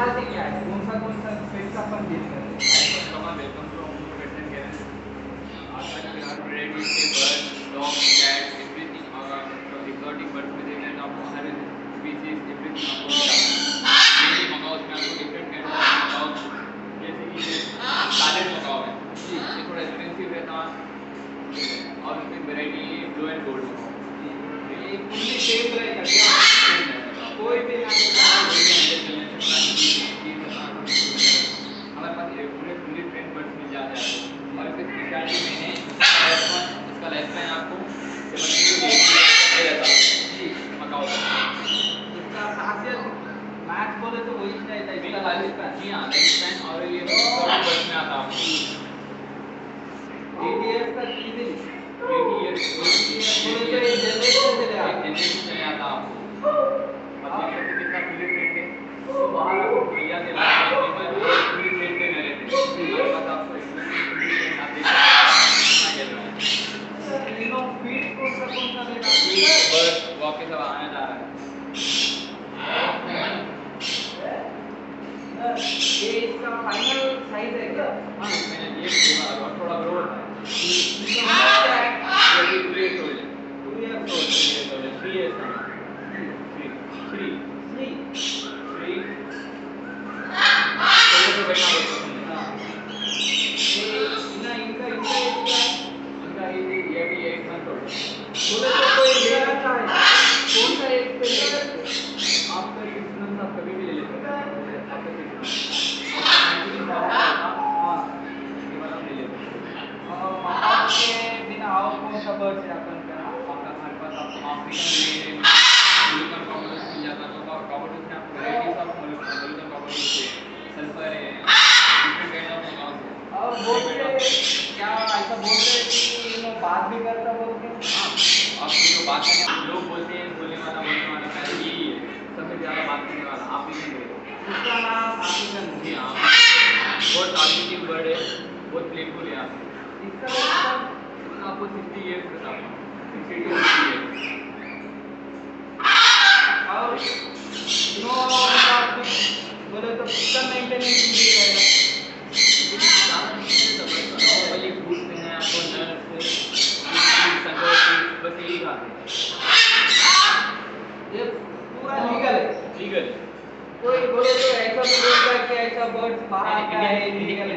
Speciality क्या है, कौन सा पेट्स अपन डील करते हैं? Customer welcome to home to pet and care. आज तक वी आर रेडी के बर्ड्स डॉग कैट एवरीथिंग और एक्सोटिक बर्ड्स में देखना है तो आपको हर स्पीसीज एवरीथिंग आपको मिलेगा। डेली मंगाओ उसमें आपको डिफरेंट काइंड ऑफ मंगाओ, जैसे कि पैलेट मंगाओ है ये थोड़ा एक्सपेंसिव रहता और उसमें वेराइटी ब्लू एंड गोल्ड मंगाओ। ये फुल्ली सेफ रहेगा क्या? कोई भी ना हमारे पास पूरे फुल्ली ट्रेन बर्ड्स मिल जाते हैं और इसकी स्पेशलिटी मैंने इसका लाइफ टाइम आपको 70 रहता जी मकाओ इसका खासियत मैच बोले तो वही रहता है इसका लाइफ स्पैन। जी हाँ लाइफ स्पैन और ये बर्ड्स में आता है 80 इयर्स तक इजीली 80 इयर्स बोले तो ये जनरेशन चले आता आपको मतलब कितना फुल्ली ट्रेन है तो बाहर आपको भैया से लाते हैं फुल्ली ट्रेन पे न रहते हमारे पास आपको फुल्ली ट्रेन आप देख सकते हैं। तीनों फीड कौन सा देगा? बस वापस अब आने जा रहा है। ये इसका फाइनल साइज है क्या? हाँ मैंने ये थोड़ा ग्रो होता है। इसका क्या है? ये 2 years old है 2 years old 3 years old है 3 years का 3 तो बैठना पड़ता है इनका ये भी 1 month old है। बोले तो कोई लेना चाहे कौन सा एक पे ले आपका 6 months आप कभी भी ले सकते हैं और मकान के बिना और कौन सा बर्ड है अपन का? आपका हमारे पास आपको अफ्रीकन यूनिकॉर्न कॉकरोच मिल जाता है तो कॉकरोच में आपको वैराइटीज ऑफ यूनिकॉर्न कॉकरोच है सल्फर है डिफरेंट काइंड ऑफ कॉकरोच और बोलते क्या ऐसा बोलते हैं कि लोग बात भी करता बोलते हैं? आपको जो बात करने लोग बोलते हैं बोलने वाला पहले यही है सबसे ज़्यादा बात करने वाला अफ्रीकन है। उसका नाम अफ्रीकन जी हाँ बहुत टारगेटिंग बर्ड है बहुत प्लेफुल है आप इसका आपको 60 years बता 60 to 60 years और नो बोले तो कितना मेंटेनेंस भी रहेगा? नॉर्मली फूड में है आपको नट्स बस यही खाते ये पूरा लीगल है। लीगल कोई बोले तो ऐसा भी बोलता है कि ऐसा बर्ड्स बाहर आता है इंडियन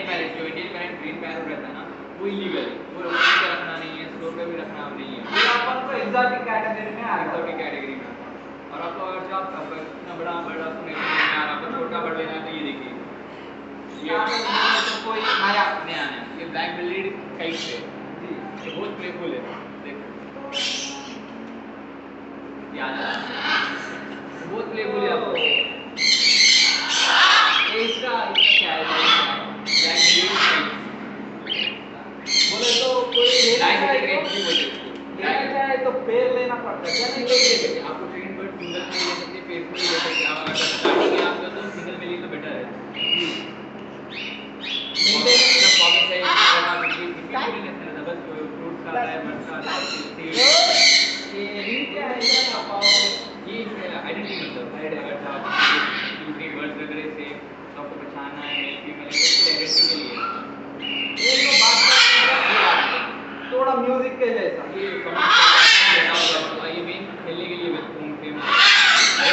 पैरेट जो इंडियन पैरेट ग्रीन पैरेट रहता है ना वो इलीगल है वो रोड पे रखना नहीं है स्टोर पे भी रखना नहीं है ये अपन को एग्जॉटिक कैटेगरी में आ एक्सोटिक कैटेगरी में और आपको अगर जो आप इतना बड़ा बर्ड आपको नहीं लेना है आपको छोटा बर्ड लेना है तो ये देखिए ये तो कोई नया नया ये ब्लैक बिल्लीड काइट है जी ये बहुत प्लेफुल है देखो याद है बहुत प्लेफुल है आपको इसका क्या है? ब्लैक बिल्लीड काइट बोले तो कोई लेना चाहे तो पेड़ लेना पड़ता है क्या? नहीं ले सकते आपको ट्रेन बर्ड सिंगल में ले सकते पेड़ में ले सकते हैं अगर स्टार्टिंग में आपका तो सिंगल में लिए तो बेटर है मेंटेनेंस पॉकेट है बस फ्रूट्स का है बर्ड्स का ये रिंग क्या है क्या पाओ? ये आइडेंटिटी मतलब है अगर आप दूसरी बर्ड्स वगैरह से तो आपको पहचानना है मेल फीमेल इसके आइडेंटिटी के लिए एक तो बात थोड़ा म्यूजिक के जैसा ये कमेंट ये मेन खेलने के लिए घूमते हैं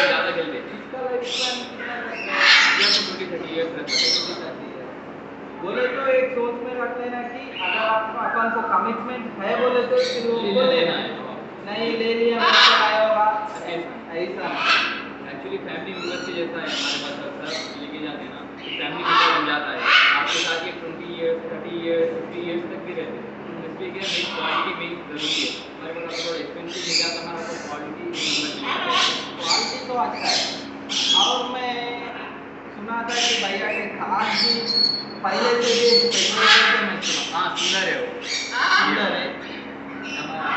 ज़्यादा खेलते हैं इसका लाइफ स्पैन कितना रहता है? ये आपको 20-30 years रहता है। बोले तो एक सोच में रख लेना कि अगर आपको अपन को कमिटमेंट है बोले तो फिर वो ले बोले लेना है नहीं ले लिया मतलब आया होगा ऐसा एक्चुअली फैमिली मेम्बर के जैसा है हमारे पास सब लेके जाते हैं ना फैमिली मेम्बर बन जाता है आपके साथ ये 20 years 30 years 50 years तक भी रहते हैं इसलिए कि मेन क्वालिटी मेन ज़रूरी है हमारे पास थोड़ा एक्सपेंसिव मिल जाता है हमारा को क्वालिटी तो अच्छा है। और मैं सुना था कि भैया के खास भी पहले से भी टेक्नोलॉजी से मैं सुना। हाँ सुंदर है वो सुंदर है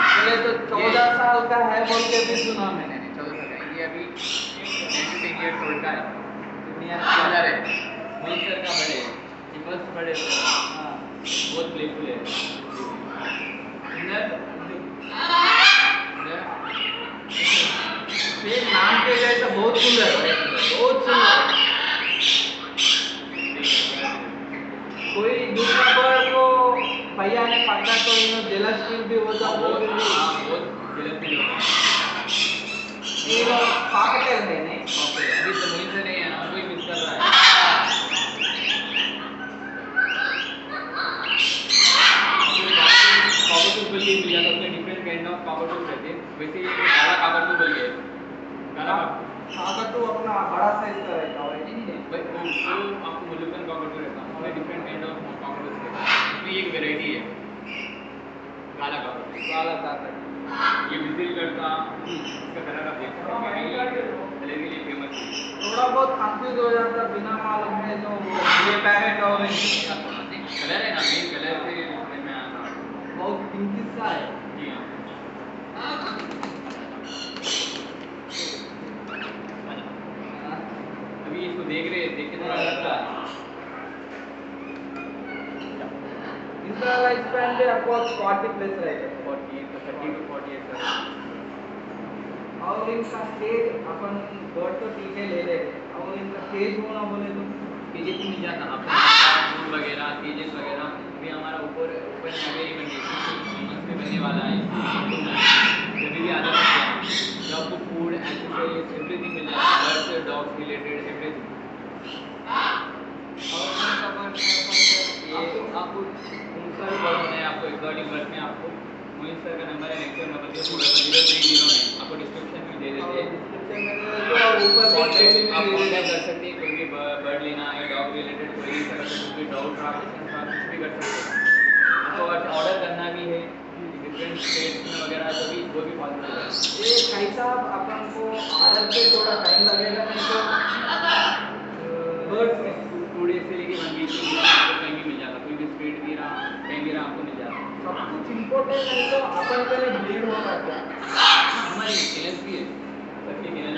पहले तो 14 साल का है बोल के भी सुना मैंने। 14 साल का ये अभी 10 years old का है दुनिया सुंदर है मोइस्चर का बड़े ये फर्स्ट बड़े हाँ बहुत प्लेफुल है सुंदर फिर नाम के जैसा बहुत सुंदर है बहुत सुंदर भी वो सब बहुत बोल रही बहुत गलत फील होता है। ये लोग कॉकटेल है नहीं ओके अभी तो मोइन से नहीं है ना, कोई मिस कर रहा है। काकटूस बोल के मिल जाता है, उसमें डिफरेंट काइंड ऑफ काकटूस रहते हैं। वैसे ये काला काकटूस बोल के है। काला काकटू अपना बड़ा साइज का रहता है भाई वो आपको मुल्लुकन काकटूस रहता है, उसमें डिफरेंट काइंड ऑफ काकटूस रहता है। उसमें एक वैरायटी है काला काकटूस। काला काकटू ये विजिल करता, इसका कलर आप देख सकते हैं, कलर के लिए फेमस है। थोड़ा बहुत कंफ्यूज हो जाता बिना मालूम है तो ये पैरेट और कलर है ना, मेन कलर से समझ में आता है। बहुत पिंकी सा है जी हाँ। अभी इसको देख के थोड़ा लगता है। इनका लाइफ स्पैन भी आपको 40 प्लस रहेगा 40 तो 30 to 40 ऐसा। और इनका स्टेज अपन बर्ड तो ठीक है ले लेते और इनका स्टेज होना बोले तो तेजस मिल जाता आपको, फूड वगैरह तेजस वगैरह भी हमारा ऊपर ऊपर में ही बनने वाला है। जब भी आ जाता है जब आपको फूड एक्सेसरीज एवरीथिंग मिल जाता है, बर्ड्स डॉग्स रिलेटेड एवरीथिंग। और इनका बर्ड ये आपको उनका भी बड़ा होना है, आपको एक्सॉटिक बर्ड में आपको मोइन सर का नंबर है 9000030 आपको डिस्क्रिप्शन में दे देते हैं। और ऊपर आप कॉन्टैक्ट कर सकते हैं, कोई भी बर्ड लेना है डॉग रिलेटेड कोई भी कर सकते हैं, डॉग ट्रांसपोर्टेशन का कुछ भी कर सकते हैं। आपको ऑर्डर करना भी है डिफरेंट स्टेट्स में वगैरह तो भी वो भी पॉसिबल है। ये कैसा अपन को ऑर्डर पे थोड़ा टाइम लगेगा नहीं तो बर्ड्स में 2 डेज से लेके 1 वीक के बीच आपको कहीं भी मिल जाता, कोई भी स्ट्रीट भी रहा कहीं भी रहा आपको मिल जाता। सब कुछ इम्पोर्टेंट है तो अपन के लिए ब्रीड होगा क्या हमारी केएस भी है, सबके केएस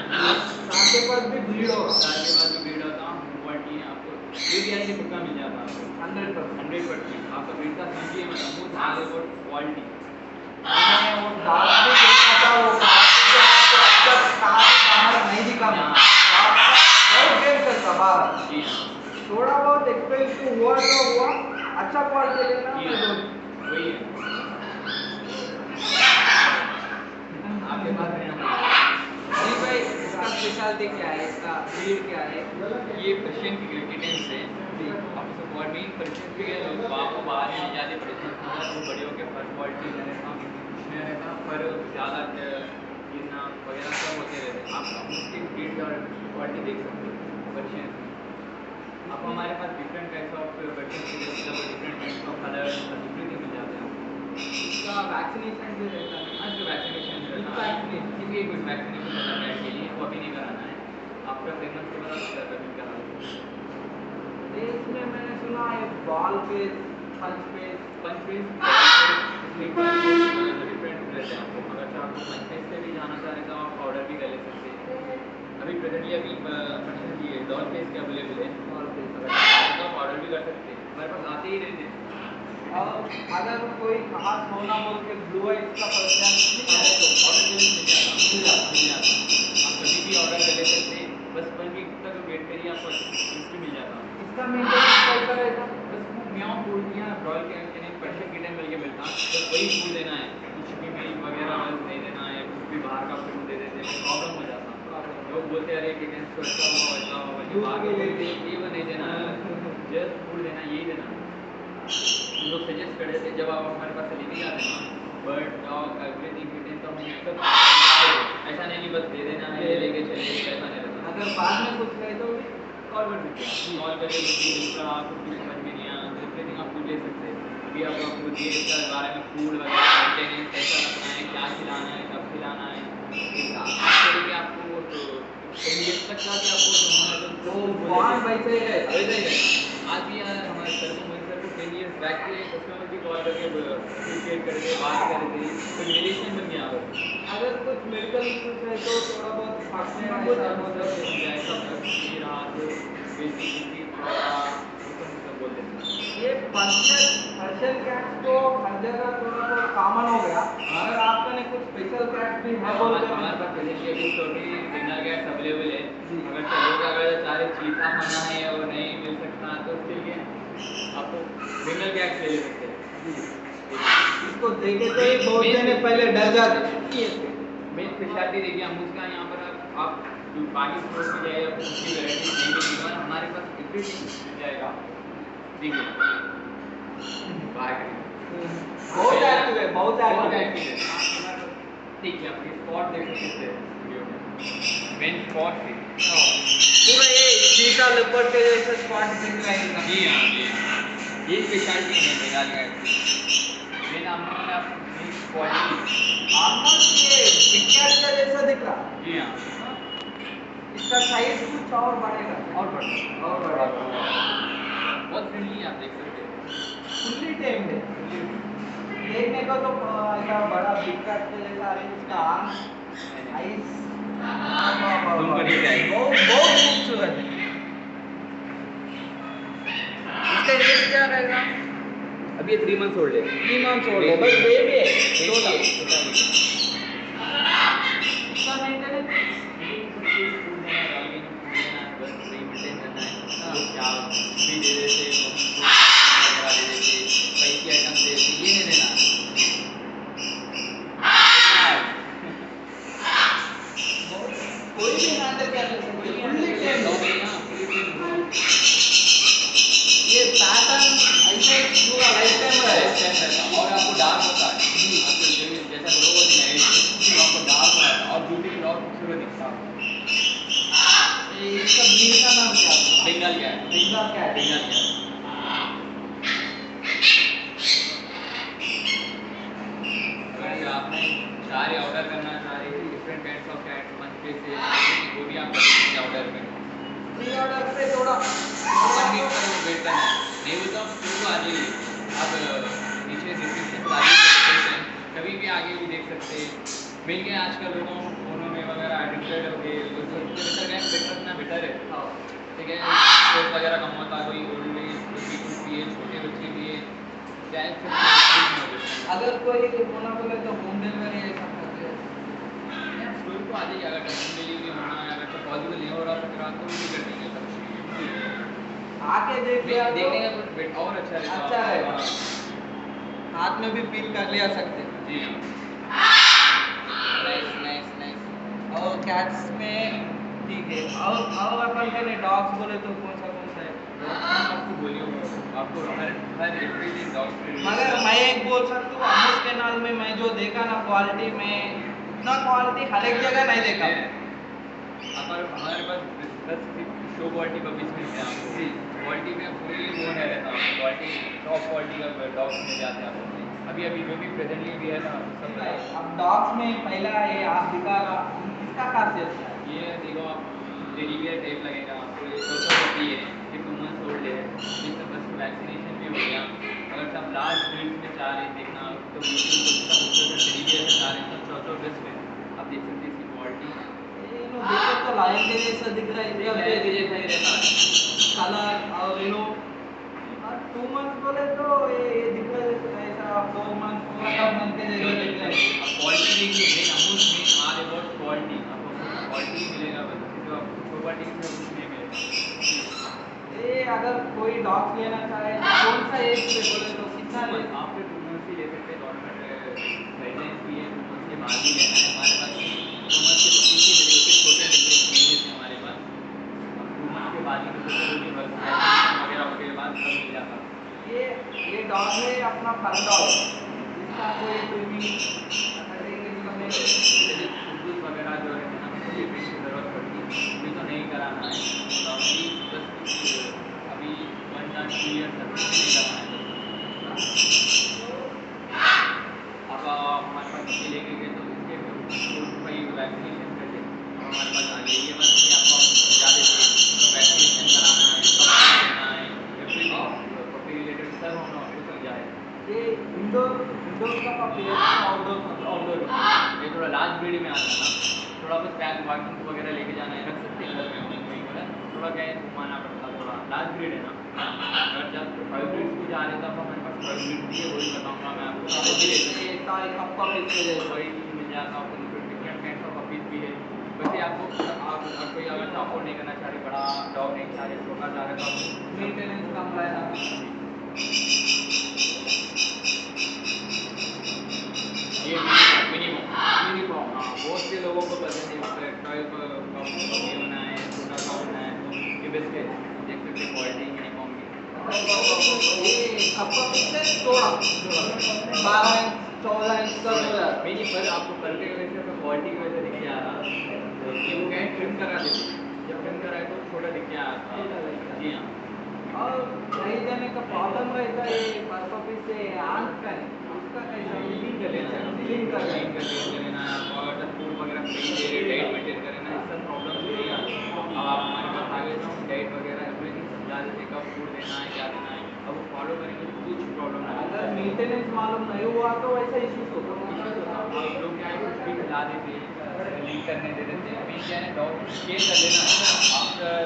आपके पास भी ब्रीड होगा साल के बाद जो ब्रीड होता क्वालिटी है आपको एक ऐसे कुत्ता मिल जाता है आपको 100%। आपका ब्रीड का समझिए मतलब वो साल और क्वालिटी मैंने वो डाल भी देखा था वो अच्छा बाहर नहीं दिखा बहुत देर तक था बाहर जी हाँ थोड़ा बहुत एक्सपेंसिव हुआ तो हुआ अच्छा क्वालिटी लेना जी हाँ वही है आपके पास है ना। जी भाई इसका स्पेशलिटी क्या है इसका ब्रीड क्या है ये पर्शियन की किटेंस है। आप इसको बहुत मेन पर्शियन भी है तो आपको बाहर ही ज़्यादा पर्शियन तो बड़े होकर फर क्वालिटी में रहता पर ज़्यादा गिरना वगैरह सब होते रहते हैं। आप उसकी ब्रीड और क्वालिटी देख सकते हो पर्शियन। आप हमारे पास different types of Persian different types of colour everything मिल जाते हैं इसका वैक्सीनेशन भी रहता है आज जो वैक्सीनेशन इसका किसी भी कुछ वैक्सीनेशन होता है कैट के लिए वो अभी नहीं कराना है, आपका 3 मंथ के बाद आप कभी करा लो। इसमें मैंने सुना है बॉल पे पंच पे पंच पेज डिफरेंट रहते हैं आपको, अगर तो आपको पंच पेज से भी जाना चाह रहे तो आप ऑर्डर भी कर ले सकते हैं। अभी प्रेजेंटली अभी पर्सन ये डॉल पेज के अवेलेबल है, तो आप ऑर्डर भी कर सकते हैं, हमारे पास आते ही रहते हैं। और अगर कोई खास होना बोल के ब्लू आइज का पर्सन ऑर्डर के लिए मिल जाता आप कभी भी ऑर्डर कर ले सकते हैं, बस 1 वीक तक वेट करिए आपको इंस्टेंट मिल जाता है। इसका मेंटेनेंस कैसा रहेगा बस म्याऊ फूड या रॉयल कैनिन पर्शियन किटन मिल के मिलता बस वही फूड देना है, कुछ भी मिल्क वगैरह बस नहीं देना है, कुछ भी बाहर का फूड दे देते हैं प्रॉब्लम हो जाता। लोग बोलते अरे किटन को अच्छा हुआ वैसा हुआ जो बाहर के देते ये वो नहीं देना है, जस्ट फूड देना यही देना। हम लोग सजेस्ट कर देते जब आप हमारे पास लेके जाते हैं बर्ड डॉग एवरीथिंग किटन तो हम सब ऐसा नहीं कि बस दे देना है ये लेके चले ऐसा नहीं रहता। अगर बाद में कुछ रहे तो कॉल कर सकते हैं, कॉल करके जिसका आपको कुछ समझ में नहीं आया तो एवरीथिंग आप पूछ ले सकते हैं। अभी आप आपको दिए इसके बारे में फूड वगैरह मेंटेनेंस कैसा रखना है क्या खिलाना है कब खिलाना है इस तरीके आपको तो कहीं तक का कि आपको वो बॉन्ड वैसे ही रहता वैसा ही रहता। आज भी यार हमारे सर को मोहित सर को 10 ईयर्स बैक के कस्टमर की कॉल करके अप्रिशिएट करके बात कर रहे थे तो रिलेशन बन गया अगर कुछ मेडिकल इश्यूज है तो थोड़ा बहुत फाटने बहुत ऐसा हो मतलब सकता है। ऐसा रात बेसिक बोल देते हैं। ये पर्शियन कैट्स तो हर जगह थोड़ा बहुत कॉमन हो गया अगर आपने कुछ स्पेशल कैट भी है बोल के हमारे पास प्रेजेंटली अभी छोटी डिनर कैट्स अवेलेबल है, अगर चलोगे अगर सारे चीता खाना है और नहीं मिल सकता तो उसके लिए आपको डिनर कैट्स ले सकते हैं। इसको देखे तो ही बहुत देने पहले डर जाते। मेन स्पेशलिटी देखिए हम उसका यहाँ पर आप जो बाकी स्टोर में जाए या दूसरी वैरायटी नहीं मिलेगी और हमारे पास एवरीथिंग मिल जाएगा। देखिए बहुत एक्टिव है, बहुत बहुत एक्टिव है। एक्टिव है। ठीक है, आपकी स्पॉट देख सकते हैं वीडियो में, मेन स्पॉट थी पूरा ये चीता लेपर्ड के जैसे स्पॉट दिख रहा है। जी हाँ जी हाँ, ये स्पेशलिटी है मेघालय की। मेन हमने अपनी क्वालिटी ऑलमोस्ट ये बिग कैट का जैसा दिख रहा। जी हाँ, इसका साइज कुछ और बढ़ेगा और बड़ा और बढ़ेगा। बहुत फ्रेंडली आप देख सकते हैं। फुल्ली टेम्ड है। देखने को तो ऐसा बड़ा बिग कैट के जैसा है। इसका आर्म आइस तुमको नहीं चाहिए। बहुत बहुत खूबसूरत है। इसका एज क्या रहेगा? अभी ये 3 मंथ्स ओल्ड है। 3 मंथ्स ओल्ड है, बस बेबी है। छोटा छोटा इसका मेंटेनेंस कोई भी हैंडल कर सकता है। फुल्ली टेम्ड ये पैटर्न ऐसे पूरा लाइफ टाइम रहेगा। और आपको डार्क होता है आपको जैसा ग्लो होती है तो आपको डार्क होता है और ब्यूटी की और खूबसूरत दिखता है। इसका ब्रीड का नाम क्या है? बंगाल क्या है? बंगाल कैट। बंगाल क्या है? अगर आपने सारे ऑर्डर करना चाह रहे हैं different kinds of cat monthly से वो भी आप कर सकते हैं ऑर्डर में। प्री ऑर्डर पे थोड़ा 1 वीक तक वेट करना है। नहीं होता तो आ जाइए आप नीचे डिस्क्रिप्शन में लोकेशन कभी भी आगे भी देख सकते हैं। मिल गए आजकल लोगों फोनों में वगैरह एडिक्टेड हो गए तो उससे बेटर है बेटर ना बेटर है। ठीक है, स्ट्रेस वगैरह कम होता है, कोई ओल्ड एज पीपल भी है, छोटे बच्चे भी है, चाहे अगर कोई होना बोले तो होम डिलीवरी ऐसा करते हैं। स्टोर को आ जाइए। अगर होम डिलीवरी होना है अगर तो पॉसिबल नहीं हो रहा तो फिर आपको भी कर देंगे सब। आके देख लिया तो देखने का कुछ बेट और अच्छा रहता अच्छा है। रहेगा। हाथ में भी फील कर लिया सकते हैं। जी नाइस नाइस नाइस। और कैट्स में ठीक है। और अपन के लिए डॉग्स बोले तो कौन सा है? आपको बोलिए आपको हर एवरीथिंग डॉग मगर मैं एक बोल सकता हूँ अमूस के नाल में मैं जो देखा ना क्वालिटी में इतना क्वालिटी हर एक जगह नहीं देखा। हमारे पास 10 शो क्वालिटी पपीज मिलते हैं आपको। जी क्वालिटी में पूरी वो है रहता है क्वालिटी टॉप क्वालिटी का डॉग्स मिल जाते हैं आपको। अभी अभी जो भी प्रेजेंटली भी है ना सब अब डॉग्स में पहला ये आप दिखा रहा इसका खासियत क्या है? ये देखो आप डेलीवियर टाइप लगेगा आपको। ये छोटा होती है ये 2 मंथ्स ओल्ड है जिसमें बस वैक्सीनेशन भी हो गया। अगर सब लार्ज ब्रीड में चाह रहे हैं देखना तो डेलीवियर से चाह रहे हैं तो चौथा बेस्ट है। आप देख सकते हैं इसकी क्वालिटी देखो तो लायन के जैसा दिख रहा है। लायन के जैसा ही रहता है कलर और 2 मंथ बोले तो ये दिख रहा है ऐसा 4 मंथ के जैसा दिख रहा है। क्वालिटी देखिए man Amul men are about quality आपको क्वालिटी मिलेगा बस जो आपको प्रॉपर्टी से कुछ नहीं मिलेगा। ये अगर कोई डॉग लेना चाहे तो कौन सा एज पे बोले तो कितना ले? आपके 2 मंथ ही ले सकते हैं। गवर्नमेंट गाइडलाइंस भी है 2 मंथ के बाद ही लेना है। हमारे पास 2 मंथ के पीछे मिले उसके छोटे मिले थे हमारे पास। अब 2 मंथ के बाद ही तो वगैरह उसके बाद सब मिल जाता। ये डॉग है अपना फर डॉग। इसका कोई खुशबू वगैरह जो है ना ट्रीटमेंट की ज़रूरत पड़ती अभी तो नहीं कराना है नॉर्मली बस अभी 1 या 2 ईयर तक नहीं कराना है। अब हमारे पास बच्चे लेके गए तो उसके भाई वैक्सीनेशन कर ले हमारे पास आ गई। ये बात कि आपको बता देते तो वैक्सीनेशन कराना है कब लेना है एवरीथिंग पपी रिलेटेड सब हम आपको समझा है। ये इंडोर का पपी है आउटडोर ये थोड़ा लार्ज ब्रीड में आता है ना थोड़ा बस पैक वॉकिंग वगैरह लेके जाना है रख सकते हैं घर में वहीं पर थोड़ा क्या है घुमाना पड़ता है। थोड़ा लार्ज ब्रीड है ना अगर जब 5 ब्रीड्स को जा रहे हैं तब हमारे पास 5 ब्रीड भी है वही बताऊँगा मैं आपको। वो भी ले सकते हैं सारे कप पपीज के जैसे वही मिल जाता आपको डिफरेंट काइंड ऑफ पपीज भी है। वैसे आपको आप कोई अगर अफोर्ड नहीं करना चाह रहे बड़ा डॉग नहीं चाह रहे छोटा चाह रहे तो आप मेंटेनेंस कम रहेगा। ये मिनिमम यूनिफॉर्म। हाँ, बहुत से लोगों को पसंद है टॉय का ये होना है, छोटा सा होना है, तो ये बेस्ट है। देख सकते हैं क्वालिटी यूनिफॉर्म की। ये कप्पा पिक्चर 16 12 इंच 14 इंच का हो जाता है। नहीं पर आपको पर की वजह से क्वालिटी की वजह से दिख के आ रहा, तो ये वो क्या है ट्रिम करा देते, जब ट्रिम कराए तो छोटा दिख के आ रहा। जी हाँ। और कहीं जाने का प्रॉब्लम रहता है ये पर्पा पीस से आंख का है, उसका कैसा क्लीन कर लेना है, क्लीन कर क्लीन कर लेना है, और अगर फूड वगैरह सही दे रहे, डाइट मेंटेन कर लेना, इसका प्रॉब्लम नहीं आती। अब आप हमारे पास आ गए तो हम डाइट वगैरह एवरीथिंग समझा देते, कब फूड देना है, क्या देना है, अब वो फॉलो करेंगे तो कुछ प्रॉब्लम नहीं अगर होता। मेंटेनेंस मालूम नहीं हुआ तो वैसा इश्यूज होगा। इश्यूज होता है, आप लोग क्या है कुछ भी खिला देते हैं, लीक करने दे देते हैं, मेन क्या है डॉग केयर कर लेना है। आफ्टर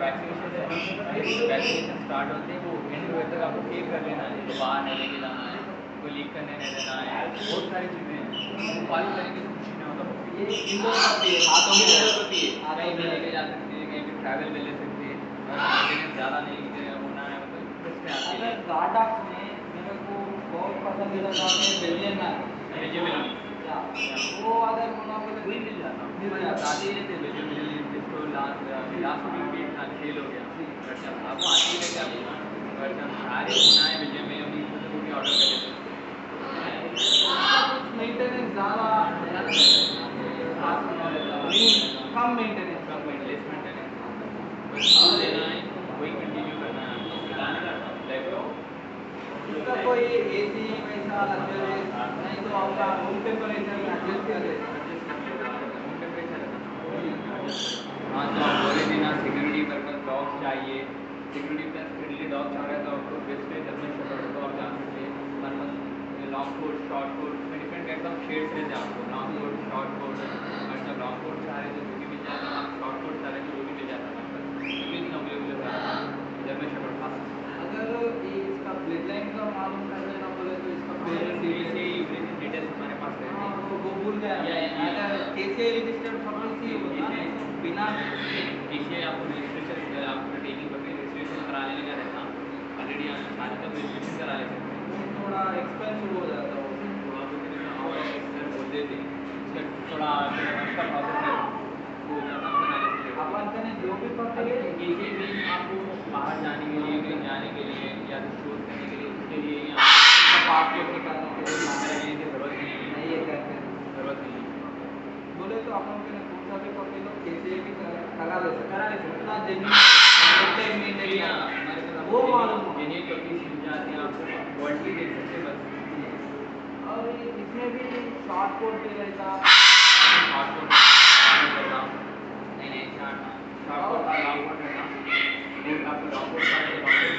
वैक्सीनेशन स्टार्ट होते हैं वो एंड हुए तक आपको केयर कर लेना है, तो बाहर नहीं लेके जाना है, कोई लीक करने नहीं देना है, बहुत सारी चीज़ें हैं, वो फॉलो करेंगे तो कुछ नहीं होता। ये इंडोर होती है, हाथों में होती है, कहीं भी लेके जा सकते हैं, कहीं भी ट्रैवल में ले सकते हैं, और मेंटेनेंस ज़्यादा नहीं होना है, मतलब बेस्ट है आपके लिए। अगर गार्डॉग में मेरे को बहुत पसंदीदा डॉग है बेलियन है। वेजिटेबल वो अगर होना बोले वही मिल जाता है, मिल जाता आते ही रहते वेजिटेबल, जिसको लास्ट वीक भी सेल हो गया, अच्छा आपको आते ही रहते आप अच्छा सारे होना है वेजिटेबल अभी वो भी ऑर्डर कर लेते कुछ मेंटेनेंस ज़्यादा कम मेंटेनेंस कम लेस मेंटेनेंस, बस फूड देना है, वही कंटिन्यू करना है आपको खिलाने का लाइफ लॉन्ग। इसका कोई एसी वैसा लग्जरी नहीं तो आपका रूम टेम्परेचर में एडजस्ट कर लेते हैं। रूम टेम्परेचर हाँ, तो आप बोले थे ना सिक्योरिटी पर्पज डॉग्स चाहिए, सिक्योरिटी प्लस फ्रेंडली डॉग चाह रहे हैं तो आपको बेस्ट है जर्मन शेफर्ड को आप जान सकते हैं। हमारे पास लॉन्ग कोट शॉर्ट कोट उसमें डिफरेंट टाइप ऑफ शेड्स रहते हैं आपको, लॉन्ग कोट शॉर्ट कोट, अगर जब लॉन्ग कोट चाह रहे तो वो भी मिल जाएगा, आप शॉर्ट कोट चाह रहे तो वो भी मिल जाता है हमारे पास, एवरीथिंग अवेलेबल है जर्मन शेफर्ड क्लासेस। अगर ये इसका ब्लड लाइन का मालूम कर लेना बोले तो इसका पेरेंट्स से एवरीथिंग डिटेल्स हमारे पास रहते हैं। वो भूल गया अगर केसीआई रजिस्टर्ड पॉलिसी होता है तो बिना देखिए आपको रजिस्ट्रेशन आपको टेकिंग पर रजिस्ट्रेशन करा लेने का रहता, ऑलरेडी आप शादी का रजिस्ट्रेशन करा लेते हैं, थोड़ा एक्सपेंसिव हो जाता है थोड़ा सर बोल देते उसका थोड़ा उसका प्रोसेस है हो जाता बना लेते हैं। अपन कने जो भी पकड़े अगर किसी भी आपको बाहर जाने के लिए कहीं जाने के लिए या तो शोध करने के लिए उसके लिए ही आपको पासपोर्ट निकालने के लिए बाहर रहने की जरूरत नहीं है, नहीं है करते जरूरत नहीं है। बोले तो अपन कने कौन सा भी पकड़े तो केसीआई भी करा ले सकते करा ले सकते उतना हैं। जेन्युइन हाँ, हमारे पास वो मालूम हो। जेन्युइन पपीज मिल जाती हैं, आपको क्वालिटी देख सकते हैं बस। और इसमें भी शॉर्ट कोट भी रहता शॉर्ट कोट नहीं नहीं शॉर्ट कोट का लॉन्ग कोट है ना, वो आपको लॉन्ग कोट का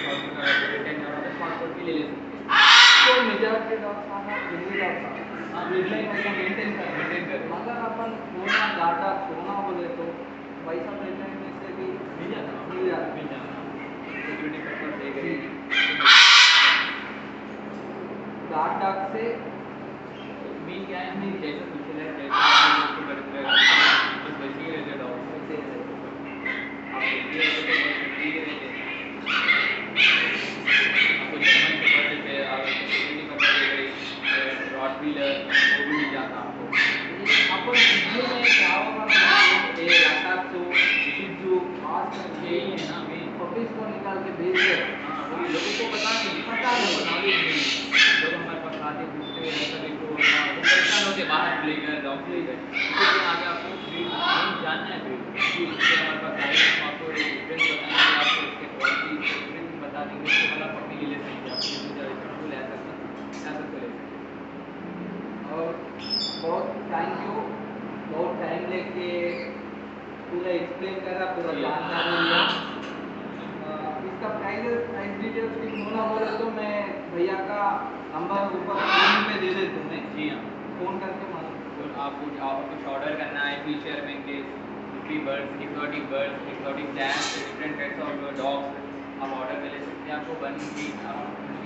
शॉर्ट कोट का रिटर्न जाना तो शॉर्ट कोट भी ले सकते हैं। तो मेजॉरिटी डॉग्स आना हिंदी डॉग्स हाँ ब्लड लाइन उसका मेंटेन कर मगर अपन होना डाटा सोना बोले तो वैसा ब्लड लाइन में से भी मिल जाता मिल जाता सिक्योरिटी पर्पज देख रही गार्ड डॉग से मीन क्या है हमें जैसा पीछे लगे जैसा उसको करते हैं बस वैसे ही रहते डॉग वैसे ही रहते। आप देखिए तो ठीक रहते हैं आपको जर्मन शेफर्ड जैसे सिक्योरिटी पर्पज देख रही रॉटवीलर वो भी मिल जाता आपको। अपन वीडियो में क्या होगा ये लटाक्सो शिजू खास करके यही है ना अभी पपीज को निकाल के भेज दे हाँ वही लोगों को पता नहीं नॉलेज नहीं, लोग हमारे पास आते पूछते हैं ऐसा देखो वो परेशान होते बाहर लेकर डॉग लेकर, इसलिए आगे आपको ब्रीड जानना है ब्रीड इसलिए हमारे पास आए हम आपको डिफरेंस बताएंगे, आपको इसके क्वालिटी एवरीथिंग बता देंगे, उसके बाद आप पपी ले सकते हैं, आपको ले सकते ले सकते। और बहुत थैंक यू बहुत टाइम लेके पूरा एक्सप्लेन करा पूरा जानकारी लिया। इसका प्राइस डिटेल्स कुछ होना बोले तो मैं भैया का नंबर ऊपर स्क्रीन पे दे देता हूँ मैं जी हाँ, फ़ोन करके मालूम तो आपको कुछ ऑर्डर करना है फ्यूचर में के free birds exotic cats different types of dogs आप ऑर्डर कर ले सकते हैं, आपको 1 वीक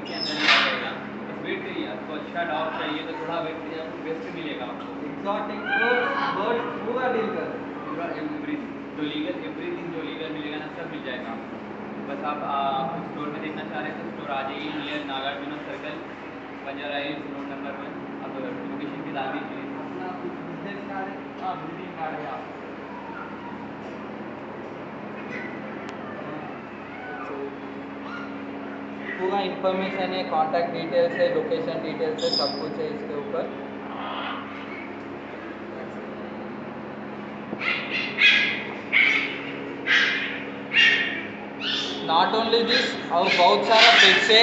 के अंदर ही आ जाएगा, बस वेट करिए, आपको अच्छा डॉग चाहिए तो थोड़ा वेट करिए, आपको बेस्ट मिलेगा आपको एक्सॉटिक बर्ड पूरा डील कर पूरा एवरीथिंग जो लीगल मिलेगा ना सब मिल जाएगा आपको, बस आप स्टोर में देखना चाह रहे हैं तो स्टोर आ जाइए near Nagarjuna circle Banjara hills road number 1। अब लोकेशन भी डाल दीजिए। अपना कुछ बिजनेस कार्ड है? हाँ बिल्डिंग कार्ड है आप। पूरा इंफॉर्मेशन है, कांटेक्ट डिटेल्स है, लोकेशन डिटेल्स है, सब कुछ है इसके ऊपर। नॉट ओनली दिस, और बहुत सारा पेट्स है।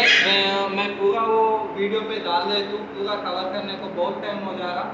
मैं पूरा वो वीडियो पे डाल देता हूँ, पूरा कवर करने को बहुत टाइम हो जा रहा।